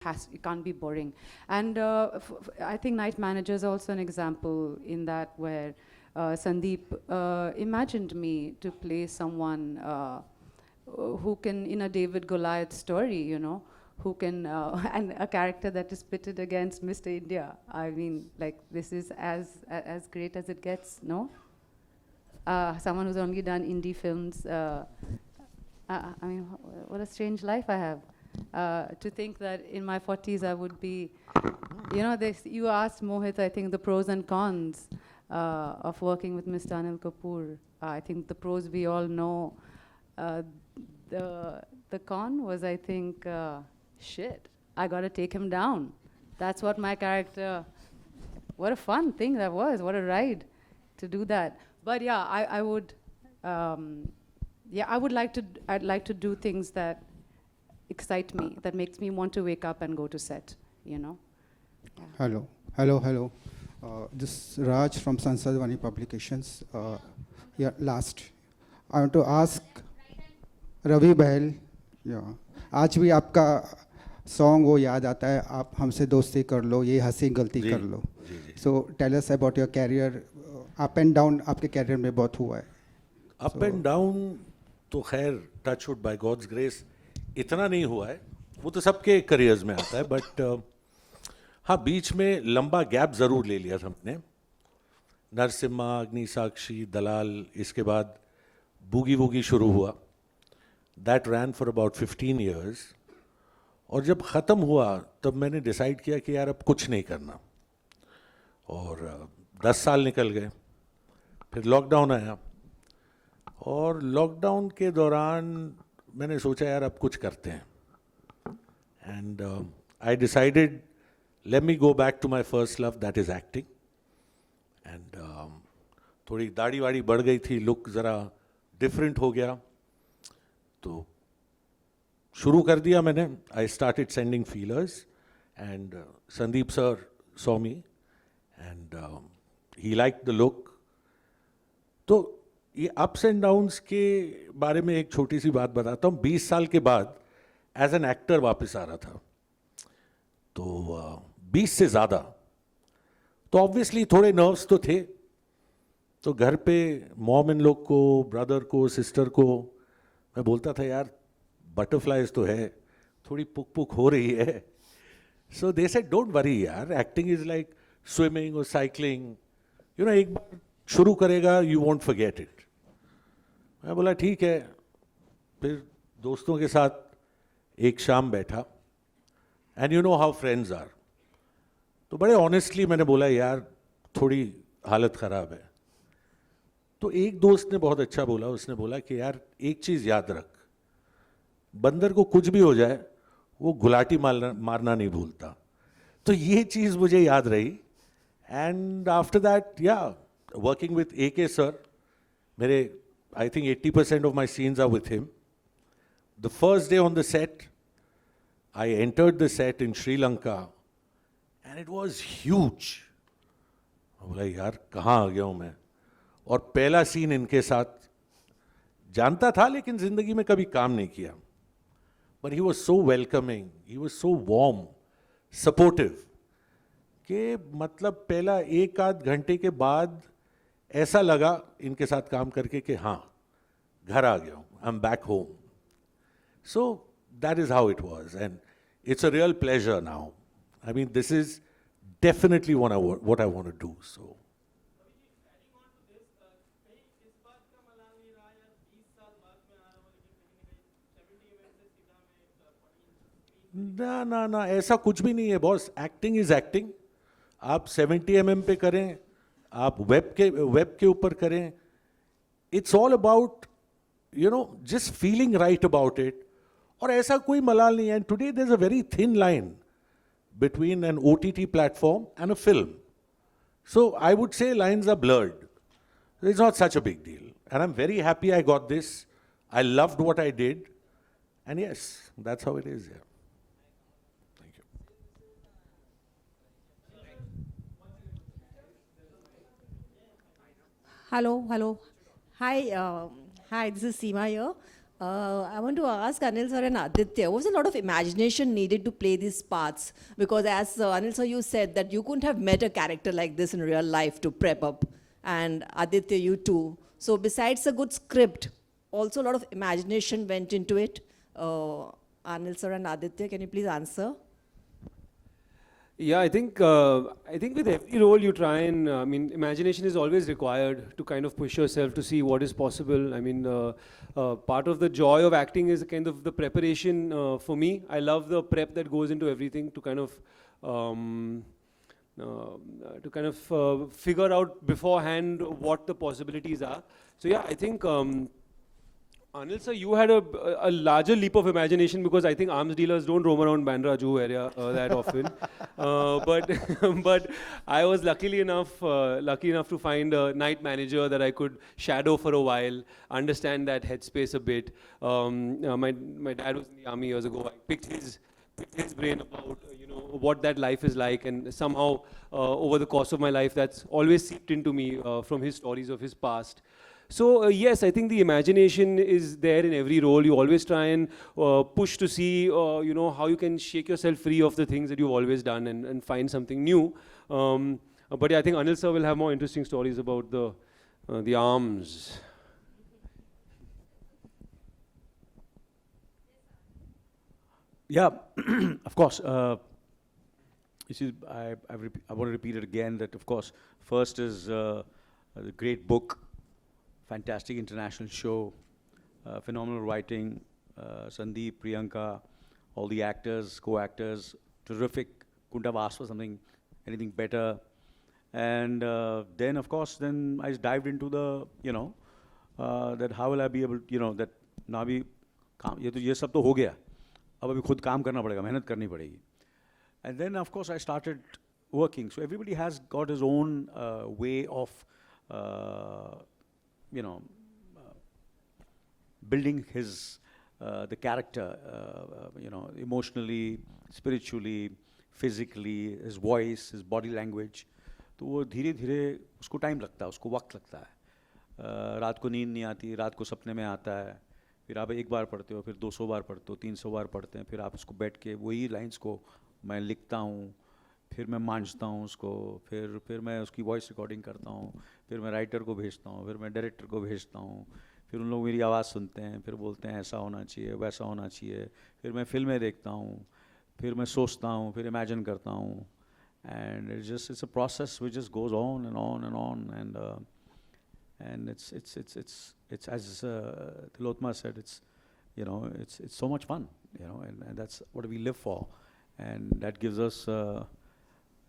it can't be boring. And I think Night Manager is also an example in that, where Sandeep imagined me to play someone who can, in a David Goliath story, who can, and a character that is pitted against Mr. India. I mean, like, this is as great as it gets, no? Someone who's only done indie films. I mean, what a strange life I have. To think that in my 40s I would be, you asked Mohit, I think, the pros and cons of working with Mr. Anil Kapoor. I think the pros we all know. The con was, I think, shit, I gotta take him down. That's what my character, what a fun thing that was, what a ride to do that. But yeah, I would, I'd like to do things that excite me, that makes me want to wake up and go to set, Yeah. Hello. This is Raj from Sansadvani Publications. Last. I want to ask Ravi Bahel. आज भी आपका song वो याद आता है, आप हमसे दोस्ती कर लो, ये हंसी गलती कर लो. So tell us about your career. Up and down आपके कैरियर में बहुत हुआ है. Up and down तो खैर touch wood by God's grace इतना नहीं हुआ है, वो तो सबके करियर्स में आता है. बट हाँ, बीच में लंबा गैप ज़रूर ले लिया था हमने. नरसिम्हा, अग्नि साक्षी, दलाल, इसके बाद बूगी वूगी शुरू हुआ. That rain for about 15 years. और जब ख़त्म हुआ तब मैंने डिसाइड किया कि यार अब कुछ नहीं करना. और 10 साल निकल गए. फिर लॉकडाउन आया, और लॉकडाउन के दौरान मैंने सोचा यार अब कुछ करते हैं. And I decided let me go back to my first love, that is acting. And थोड़ी दाढ़ी वाड़ी बढ़ गई थी, लुक ज़रा डिफरेंट हो गया, तो शुरू कर दिया मैंने. I started sending feelers and Sandeep sir saw me and he like the look. तो ये अप्स एंड डाउन्स के बारे में एक छोटी सी बात बताता हूँ. 20 साल के बाद एज एन एक्टर वापस आ रहा था, तो 20 से ज़्यादा, तो ऑब्वियसली थोड़े नर्व्स तो थे. तो घर पे मॉम इन लोग को, ब्रदर को, सिस्टर को मैं बोलता था यार बटरफ्लाइज तो है, थोड़ी पुक पुक हो रही है. सो दे सेड डोंट वरी यार, एक्टिंग इज़ लाइक स्विमिंग और साइकिलिंग, एक बार शुरू करेगा यू वॉन्ट फॉरगेट इट. मैं बोला ठीक है. फिर दोस्तों के साथ एक शाम बैठा, and you know how friends are, तो बड़े ऑनेस्टली मैंने बोला यार थोड़ी हालत ख़राब है. तो एक दोस्त ने बहुत अच्छा बोला, उसने बोला कि यार एक चीज़ याद रख, बंदर को कुछ भी हो जाए वो गुलाटी मारना नहीं भूलता. तो ये चीज़ मुझे याद रही. And after that working with AK sir, मेरे I think 80% of my scenes are with him. The first day on the set, I entered the set in Sri Lanka and it was huge. मैं बोला यार कहाँ आ गया हूँ मैं. और पहला सीन इनके साथ, जानता था लेकिन ज़िंदगी में कभी काम नहीं किया. But he was so welcoming, he was so warm, supportive, कि मतलब पहला 1 आध घंटे के बाद ऐसा लगा इनके साथ काम करके कि हाँ घर आ गया हूँ, I am back home. So that is how it was, and it's a real pleasure now. I mean this is definitely what I want to do. So ना ऐसा कुछ भी नहीं है बॉस. Acting is acting. आप 70 mm पे करें, आप वेब के ऊपर करें, it's all about just feeling right about it. और ऐसा कोई मलाल नहीं है. And today there is a very thin line between an OTT platform and a film. So I would say lines are blurred. It's not such a big deal, and I am very happy I got this. I loved what I did, and yes, that's how it is. Hello. Hi, this is Seema here. I want to ask Anil sir and Aditya, was a lot of imagination needed to play these parts? Because as Anil sir, you said that you couldn't have met a character like this in real life to prep up, and Aditya, you too. So besides a good script, also a lot of imagination went into it. Anil sir and Aditya, can you please answer? Yeah, I think with every role you try and I mean, imagination is always required to kind of push yourself to see what is possible. I mean, part of the joy of acting is kind of the preparation. For me, I love the prep that goes into everything to kind of figure out beforehand what the possibilities are. So yeah, I think. Anil sir, you had a larger leap of imagination because I think arms dealers don't roam around Bandra Juhu area that often. But but I was lucky enough to find a night manager that I could shadow for a while, understand that headspace a bit. My dad was in the army years ago. I picked his brain about what that life is like, and somehow over the course of my life, that's always seeped into me from his stories of his past. So yes, I think the imagination is there in every role. You always try and push to see, how you can shake yourself free of the things that you've always done and find something new. But yeah, I think Anil sir will have more interesting stories about the arms. Yeah, of course. You see, I want to repeat it again that, of course, first is the great book, fantastic international show, phenomenal writing, Sandeep, Priyanka, all the actors, co-actors, terrific. Couldn't have asked for anything better. And then, of course, then I dived into the, that how will I be able, that now भी ये सब तो हो गया. अब अभी खुद काम करना पड़ेगा, मेहनत करनी पड़ेगी. And then, of course, I started working. So everybody has got his own way of, building the character, emotionally, spiritually, physically, his voice, his body language. तो वो धीरे धीरे उसको टाइम लगता है, उसको वक्त लगता है. रात को नींद नहीं आती, रात को सपने में आता है. फिर आप एक बार पढ़ते हो, फिर 200 बार पढ़ते हो, 300 बार पढ़ते हैं. फिर आप उसको बैठ के वही लाइंस को मैं लिखता हूँ, फिर मैं मांझता हूँ उसको, फिर मैं उसकी वॉइस रिकॉर्डिंग करता हूँ, फिर मैं राइटर को भेजता हूँ, फिर मैं डायरेक्टर को भेजता हूँ, फिर उन लोग मेरी आवाज़ सुनते हैं, फिर बोलते हैं ऐसा होना चाहिए, वैसा होना चाहिए. फिर मैं फिल्में देखता हूँ, फिर मैं सोचता हूँ, फिर इमेजिन करता हूँ. And it's a process which just goes on and on and on, and it's as Tilotma said, it's so much fun, and that's what we live for, and that gives us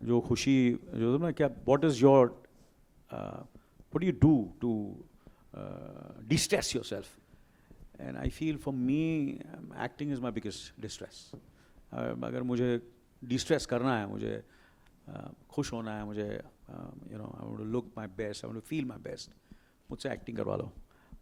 जो खुशी जो ना क्या, what do you do to de-stress yourself? And I feel for me acting is my biggest distress. अगर मुझे de-stress करना है, मुझे खुश होना है, मुझे I want to look my best, I want to feel my best, मुझसे एक्टिंग करवा लो,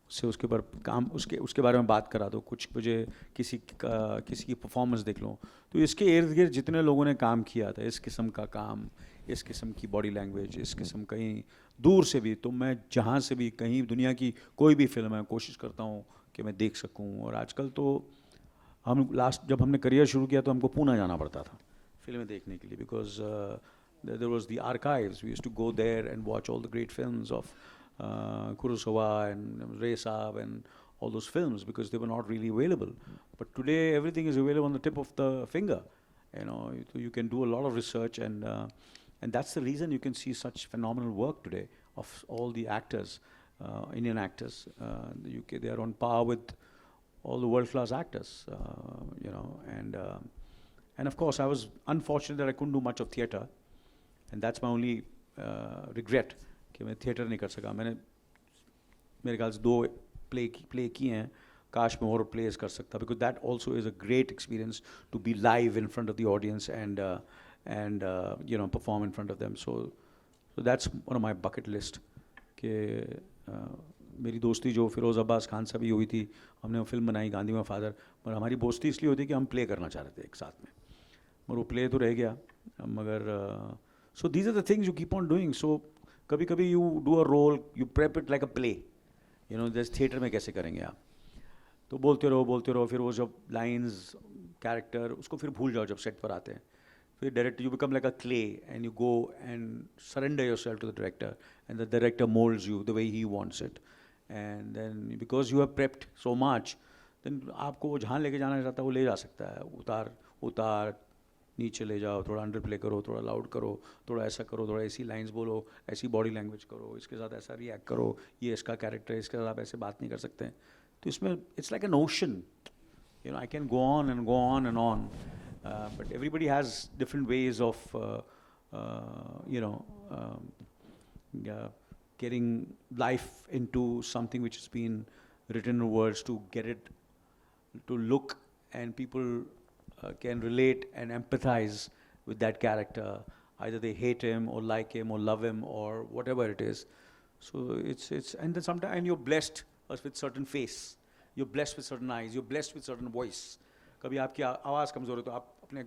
उससे उसके ऊपर काम उसके बारे में बात करा दो, कुछ मुझे किसी की परफॉर्मेंस देख लो. तो इसके इर्द गिर्द जितने लोगों ने काम किया था, इस किस्म का काम, इस किस्म की बॉडी लैंग्वेज, इस किस्म कहीं दूर से भी, तो मैं जहाँ से भी कहीं दुनिया की कोई भी फिल्म है कोशिश करता हूँ कि मैं देख सकूँ. और आजकल तो हम जब हमने करियर शुरू किया तो हमको पूना जाना पड़ता था फिल्में देखने के लिए, because there was the archives. We used to go there and watch all the great films of Kurosawa and Ray Saab and all those films, because they were not really available. But today everything is available on the tip of the finger. So you can do a lot of research, and that's the reason you can see such phenomenal work today of all the actors, Indian actors. The UK, they are on par with all the world-class actors, and of course I was unfortunate that I couldn't do much of theatre. And that's my only regret कि मैं theatre नहीं कर सका. मैंने मेरे ख्याल से 2 play किए हैं, काश मैं और प्लेस कर सकता, because that also is a great experience to be live in front of the audience and perform in front of them. So that's one of my bucket list. कि मेरी दोस्ती जो फिरोज़ अब्बास खान से भी हुई थी, हमने वो फिल्म बनाई गांधी माँ फादर, पर हमारी दोस्ती इसलिए होती कि हम प्ले करना चाह रहे थे एक साथ में, मगर वो प्ले तो रह गया. मगर so these are the things you keep on doing. So कभी-कभी you do a role, you prep it like a play. जैसे थिएटर में कैसे करेंगे आप. तो बोलते रहो, फिर वो जब लाइंस कैरेक्टर उसको फिर भूल जाओ जब सेट पर आते हैं. फिर director, you become like a clay and you go and surrender yourself to the director and the director moulds you the way he wants it. And then because you have prepped so much, then आपको वो जहाँ लेके जाना चाहता है वो ले जा सकता है. उतार नीचे ले जाओ, थोड़ा अंडर प्ले करो, थोड़ा लाउड करो, थोड़ा ऐसा करो, थोड़ा ऐसी लाइंस बोलो, ऐसी बॉडी लैंग्वेज करो, इसके साथ ऐसा रिएक्ट करो, ये इसका कैरेक्टर है, इसके साथ आप ऐसे बात नहीं कर सकते. तो इसमें it's like an ocean, you know, I can go on and go on and on, but everybody has different ways of you know, getting life into something which has been written in words, to get it to look, and people can relate and empathize with that character. Either they hate him or like him or love him or whatever it is. So it's and then sometimes, and you're blessed with certain face, you're blessed with certain eyes, you're blessed with certain voice. कभी आपकी आवाज़ कमज़ोर है तो आप अपने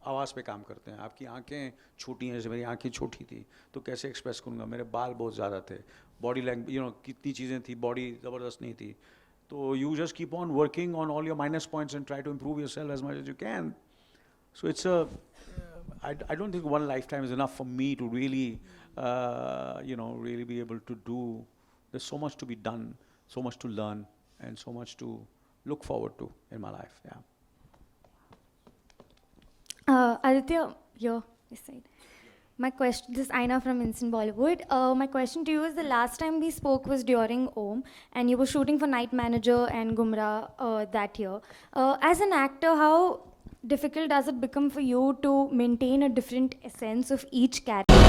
आवाज़ पे काम करते हैं. आपकी आंखें छोटी हैं, जैसे मेरी आंखें छोटी थी तो कैसे एक्सप्रेस करूँगा, मेरे बाल बहुत ज़्यादा थे, बॉडी लैंग्वेज, यू नो, कितनी चीज़ें थी, बॉडी ज़बरदस्त नहीं थी. तो you just keep on working on all your minus points and try to improve yourself as much as you can. So it's I don't think one lifetime is enough for me to really, you know, really be able to do. There's so much to be done, so much to learn, and so much to look forward to in my life. Yeah. Aditya, here, this side. My question, this is Aina from Instant Bollywood. My question to you is, the last time we spoke was during Om, and you were shooting for Night Manager and Gumrah that year. As an actor, how difficult does it become for you to maintain a different essence of each character?